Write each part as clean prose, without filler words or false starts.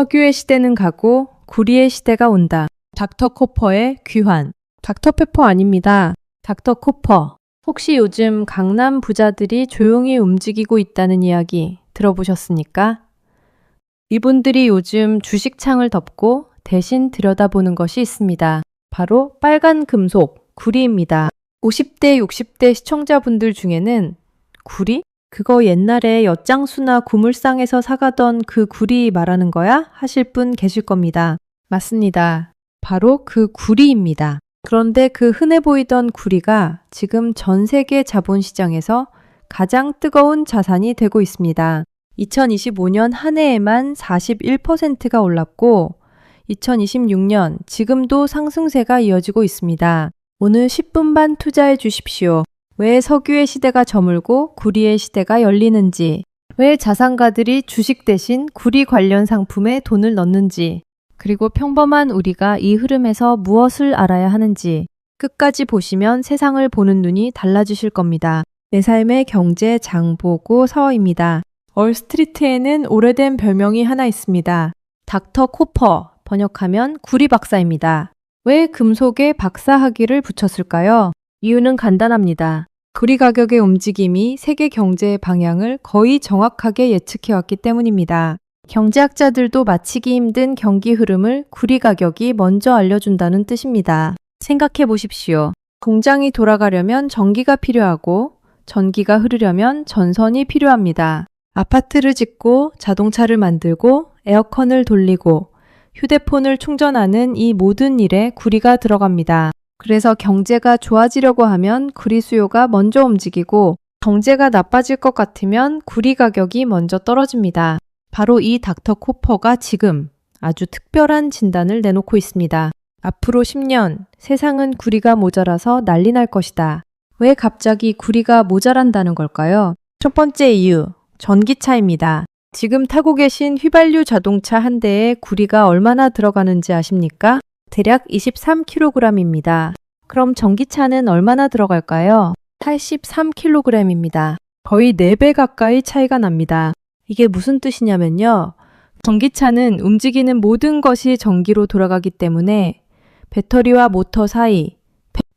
석유의 시대는 가고 구리의 시대가 온다. 닥터 코퍼의 귀환. 닥터페퍼 아닙니다. 닥터 코퍼. 혹시 요즘 강남 부자들이 조용히 움직이고 있다는 이야기 들어보셨습니까? 이분들이 요즘 주식창을 덮고 대신 들여다보는 것이 있습니다. 바로 빨간 금속, 구리입니다. 50대, 60대 시청자분들 중에는 구리? 그거 옛날에 엿장수나 구물상에서 사가던 그 구리 말하는 거야? 하실 분 계실 겁니다. 맞습니다. 바로 그 구리입니다. 그런데 그 흔해 보이던 구리가 지금 전 세계 자본시장에서 가장 뜨거운 자산이 되고 있습니다. 2025년 한 해에만 41%가 올랐고 2026년 지금도 상승세가 이어지고 있습니다. 오늘 10분 반 투자해 주십시오. 왜 석유의 시대가 저물고 구리의 시대가 열리는지, 왜 자산가들이 주식 대신 구리 관련 상품에 돈을 넣는지, 그리고 평범한 우리가 이 흐름에서 무엇을 알아야 하는지 끝까지 보시면 세상을 보는 눈이 달라지실 겁니다. 내 삶의 경제 장보고서입니다. 월스트리트에는 오래된 별명이 하나 있습니다. 닥터 코퍼, 번역하면 구리 박사입니다. 왜 금속에 박사학위를 붙였을까요? 이유는 간단합니다. 구리 가격의 움직임이 세계 경제의 방향을 거의 정확하게 예측해왔기 때문입니다. 경제학자들도 맞히기 힘든 경기 흐름을 구리 가격이 먼저 알려준다는 뜻입니다. 생각해 보십시오. 공장이 돌아가려면 전기가 필요하고 전기가 흐르려면 전선이 필요합니다. 아파트를 짓고 자동차를 만들고 에어컨을 돌리고 휴대폰을 충전하는 이 모든 일에 구리가 들어갑니다. 그래서 경제가 좋아지려고 하면 구리 수요가 먼저 움직이고 경제가 나빠질 것 같으면 구리 가격이 먼저 떨어집니다. 바로 이 닥터 코퍼가 지금 아주 특별한 진단을 내놓고 있습니다. 앞으로 10년 세상은 구리가 모자라서 난리 날 것이다. 왜 갑자기 구리가 모자란다는 걸까요? 첫 번째 이유, 전기차입니다. 지금 타고 계신 휘발유 자동차 한 대에 구리가 얼마나 들어가는지 아십니까? 대략 23kg입니다. 그럼 전기차는 얼마나 들어갈까요? 83kg입니다. 거의 4배 가까이 차이가 납니다. 이게 무슨 뜻이냐면요. 전기차는 움직이는 모든 것이 전기로 돌아가기 때문에 배터리와 모터 사이,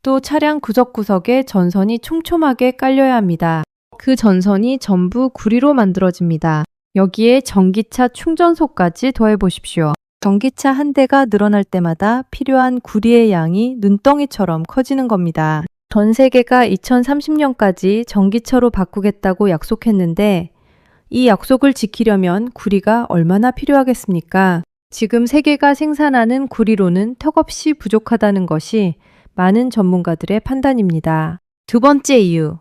또 차량 구석구석에 전선이 촘촘하게 깔려야 합니다. 그 전선이 전부 구리로 만들어집니다. 여기에 전기차 충전소까지 더해보십시오. 전기차 한 대가 늘어날 때마다 필요한 구리의 양이 눈덩이처럼 커지는 겁니다. 전 세계가 2030년까지 전기차로 바꾸겠다고 약속했는데 이 약속을 지키려면 구리가 얼마나 필요하겠습니까? 지금 세계가 생산하는 구리로는 턱없이 부족하다는 것이 많은 전문가들의 판단입니다. 두 번째 이유,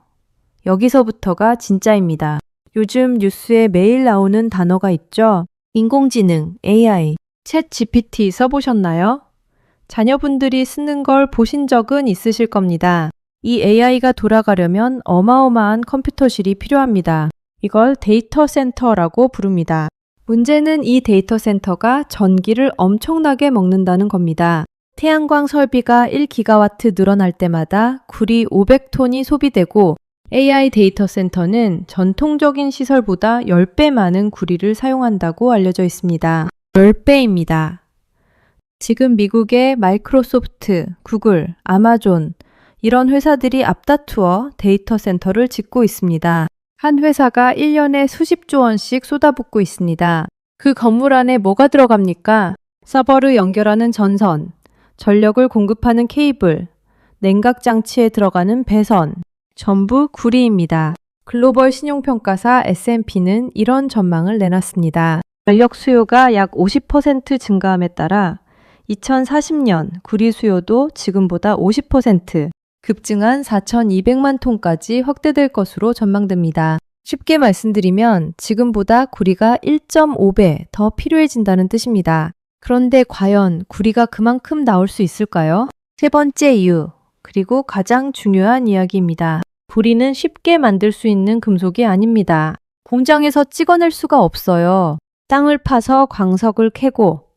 여기서부터가 진짜입니다. 요즘 뉴스에 매일 나오는 단어가 있죠. 인공지능, AI, 챗 GPT 써보셨나요? 자녀분들이 쓰는 걸 보신 적은 있으실 겁니다. 이 AI가 돌아가려면 어마어마한 컴퓨터실이 필요합니다. 이걸 데이터 센터라고 부릅니다. 문제는 이 데이터 센터가 전기를 엄청나게 먹는다는 겁니다. 태양광 설비가 1기가와트 늘어날 때마다 구리 500톤이 소비되고 AI 데이터 센터는 전통적인 시설보다 10배 많은 구리를 사용한다고 알려져 있습니다. 10배입니다. 지금 미국의 마이크로소프트, 구글, 아마존 이런 회사들이 앞다투어 데이터 센터를 짓고 있습니다. 한 회사가 1년에 수십조 원씩 쏟아붓고 있습니다. 그 건물 안에 뭐가 들어갑니까? 서버를 연결하는 전선, 전력을 공급하는 케이블, 냉각 장치에 들어가는 배선, 전부 구리입니다. 글로벌 신용평가사 S&P는 이런 전망을 내놨습니다. 전력 수요가 약 50% 증가함에 따라 2040년 구리 수요도 지금보다 50% 급증한 4,200만 톤까지 확대될 것으로 전망됩니다. 쉽게 말씀드리면 지금보다 구리가 1.5배 더 필요해진다는 뜻입니다. 그런데 과연 구리가 그만큼 나올 수 있을까요? 세 번째 이유, 그리고 가장 중요한 이야기입니다. 구리는 쉽게 만들 수 있는 금속이 아닙니다. 공장에서 찍어낼 수가 없어요. 땅을 파서 광석을 캐고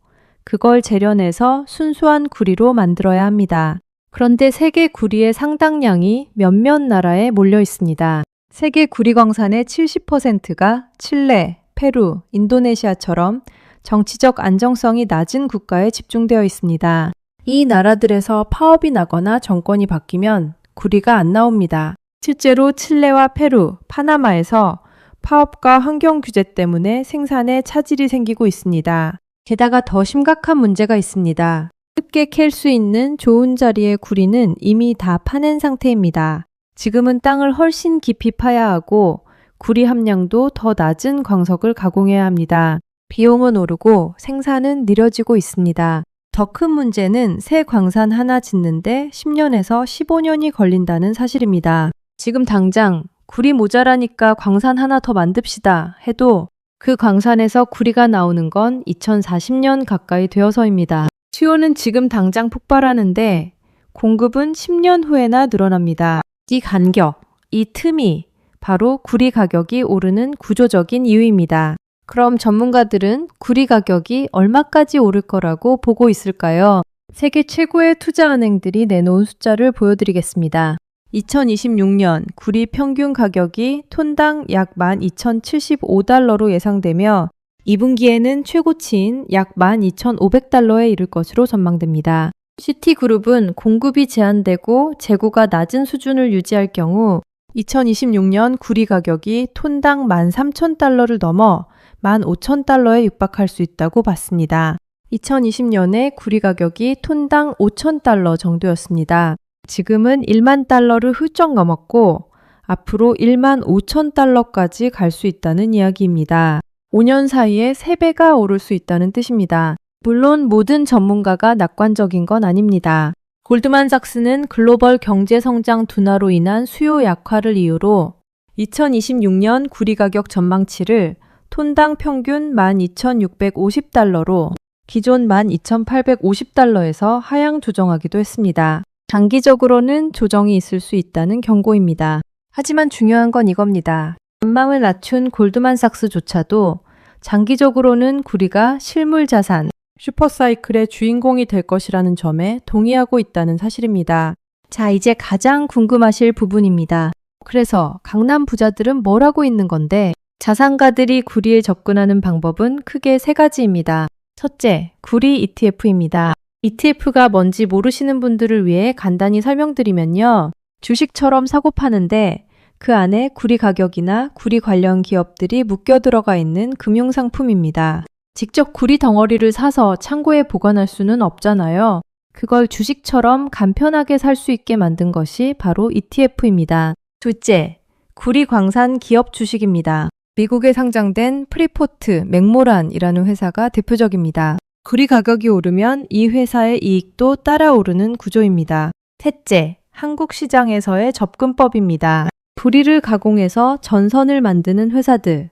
그걸 재련해서 순수한 구리로 만들어야 합니다. 그런데 세계 구리의 상당량이 몇몇 나라에 몰려 있습니다. 세계 구리 광산의 70%가 칠레, 페루, 인도네시아처럼 정치적 안정성이 낮은 국가에 집중되어 있습니다. 이 나라들에서 파업이 나거나 정권이 바뀌면 구리가 안 나옵니다. 실제로 칠레와 페루, 파나마에서 파업과 환경 규제 때문에 생산에 차질이 생기고 있습니다. 게다가 더 심각한 문제가 있습니다. 쉽게 캘 수 있는 좋은 자리의 구리는 이미 다 파낸 상태입니다. 지금은 땅을 훨씬 깊이 파야 하고 구리 함량도 더 낮은 광석을 가공해야 합니다. 비용은 오르고 생산은 느려지고 있습니다. 더 큰 문제는 새 광산 하나 짓는데 10년에서 15년이 걸린다는 사실입니다. 지금 당장 구리 모자라니까 광산 하나 더 만듭시다 해도 그 광산에서 구리가 나오는 건 2040년 가까이 되어서입니다. 수요는 지금 당장 폭발하는데 공급은 10년 후에나 늘어납니다. 이 간격, 이 틈이 바로 구리 가격이 오르는 구조적인 이유입니다. 그럼 전문가들은 구리 가격이 얼마까지 오를 거라고 보고 있을까요? 세계 최고의 투자은행들이 내놓은 숫자를 보여드리겠습니다. 2026년 구리 평균 가격이 톤당 약 12,075달러로 예상되며 2분기에는 최고치인 약 12,500달러에 이를 것으로 전망됩니다. 시티그룹은 공급이 제한되고 재고가 낮은 수준을 유지할 경우 2026년 구리 가격이 톤당 13,000달러를 넘어 15,000달러에 육박할 수 있다고 봤습니다. 2020년에 구리 가격이 톤당 5,000달러 정도였습니다. 지금은 1만 달러를 훌쩍 넘었고 앞으로 1만 5천 달러까지 갈 수 있다는 이야기입니다. 5년 사이에 3배가 오를 수 있다는 뜻입니다. 물론 모든 전문가가 낙관적인 건 아닙니다. 골드만삭스는 글로벌 경제 성장 둔화로 인한 수요 약화를 이유로 2026년 구리 가격 전망치를 톤당 평균 12,650달러로 기존 12,850달러에서 하향 조정하기도 했습니다. 장기적으로는 조정이 있을 수 있다는 경고입니다. 하지만 중요한 건 이겁니다. 전망을 낮춘 골드만삭스조차도 장기적으로는 구리가 실물 자산, 슈퍼사이클의 주인공이 될 것이라는 점에 동의하고 있다는 사실입니다. 자, 이제 가장 궁금하실 부분입니다. 그래서 강남 부자들은 뭘 하고 있는 건데 자산가들이 구리에 접근하는 방법은 크게 3가지입니다. 첫째, 구리 ETF입니다. ETF가 뭔지 모르시는 분들을 위해 간단히 설명드리면요. 주식처럼 사고 파는데 그 안에 구리 가격이나 구리 관련 기업들이 묶여 들어가 있는 금융상품입니다. 직접 구리 덩어리를 사서 창고에 보관할 수는 없잖아요. 그걸 주식처럼 간편하게 살 수 있게 만든 것이 바로 ETF입니다. 둘째, 구리 광산 기업 주식입니다. 미국에 상장된 프리포트 맥모란이라는 회사가 대표적입니다. 구리 가격이 오르면 이 회사의 이익도 따라 오르는 구조입니다. 셋째, 한국 시장에서의 접근법입니다. 구리를 가공해서 전선을 만드는 회사들,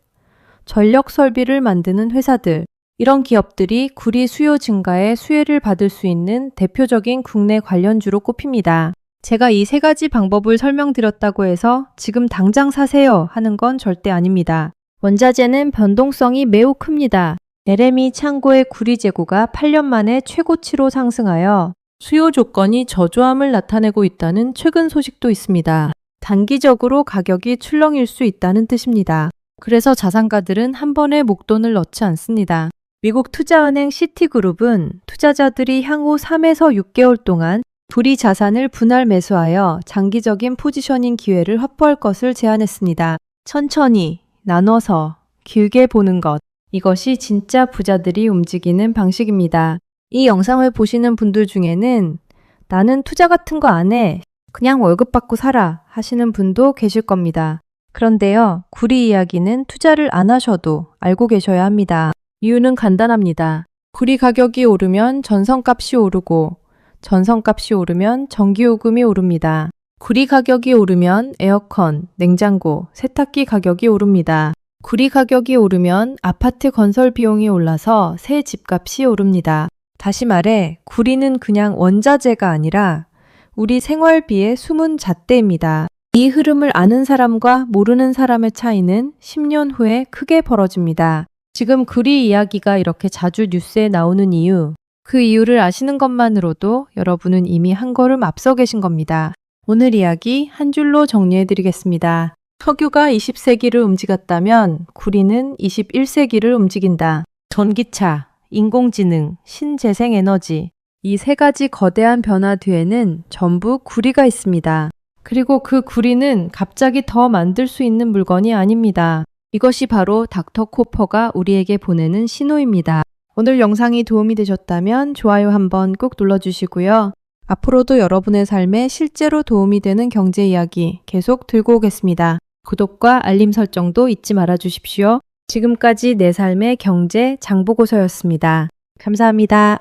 전력 설비를 만드는 회사들, 이런 기업들이 구리 수요 증가에 수혜를 받을 수 있는 대표적인 국내 관련주로 꼽힙니다. 제가 이 3가지 방법을 설명드렸다고 해서 지금 당장 사세요 하는 건 절대 아닙니다. 원자재는 변동성이 매우 큽니다. LME 창고의 구리 재고가 8년 만에 최고치로 상승하여 수요 조건이 저조함을 나타내고 있다는 최근 소식도 있습니다. 단기적으로 가격이 출렁일 수 있다는 뜻입니다. 그래서 자산가들은 한 번에 목돈을 넣지 않습니다. 미국 투자은행 시티그룹은 투자자들이 향후 3에서 6개월 동안 구리 자산을 분할 매수하여 장기적인 포지셔닝 기회를 확보할 것을 제안했습니다. 천천히, 나눠서, 길게 보는 것. 이것이 진짜 부자들이 움직이는 방식입니다. 이 영상을 보시는 분들 중에는 나는 투자 같은 거 안 해. 그냥 월급 받고 살아 하시는 분도 계실 겁니다. 그런데요, 구리 이야기는 투자를 안 하셔도 알고 계셔야 합니다. 이유는 간단합니다. 구리 가격이 오르면 전선값이 오르고 전선값이 오르면 전기요금이 오릅니다. 구리 가격이 오르면 에어컨, 냉장고, 세탁기 가격이 오릅니다. 구리 가격이 오르면 아파트 건설 비용이 올라서 새 집값이 오릅니다. 다시 말해, 구리는 그냥 원자재가 아니라 우리 생활비의 숨은 잣대입니다. 이 흐름을 아는 사람과 모르는 사람의 차이는 10년 후에 크게 벌어집니다. 지금 구리 이야기가 이렇게 자주 뉴스에 나오는 이유, 그 이유를 아시는 것만으로도 여러분은 이미 한 걸음 앞서 계신 겁니다. 오늘 이야기 한 줄로 정리해드리겠습니다. 석유가 20세기를 움직였다면 구리는 21세기를 움직인다. 전기차, 인공지능, 신재생에너지. 이 세 가지 거대한 변화 뒤에는 전부 구리가 있습니다. 그리고 그 구리는 갑자기 더 만들 수 있는 물건이 아닙니다. 이것이 바로 닥터 코퍼가 우리에게 보내는 신호입니다. 오늘 영상이 도움이 되셨다면 좋아요 한번 꼭 눌러주시고요. 앞으로도 여러분의 삶에 실제로 도움이 되는 경제 이야기 계속 들고 오겠습니다. 구독과 알림 설정도 잊지 말아 주십시오. 지금까지 내 삶의 경제 장보고서였습니다. 감사합니다.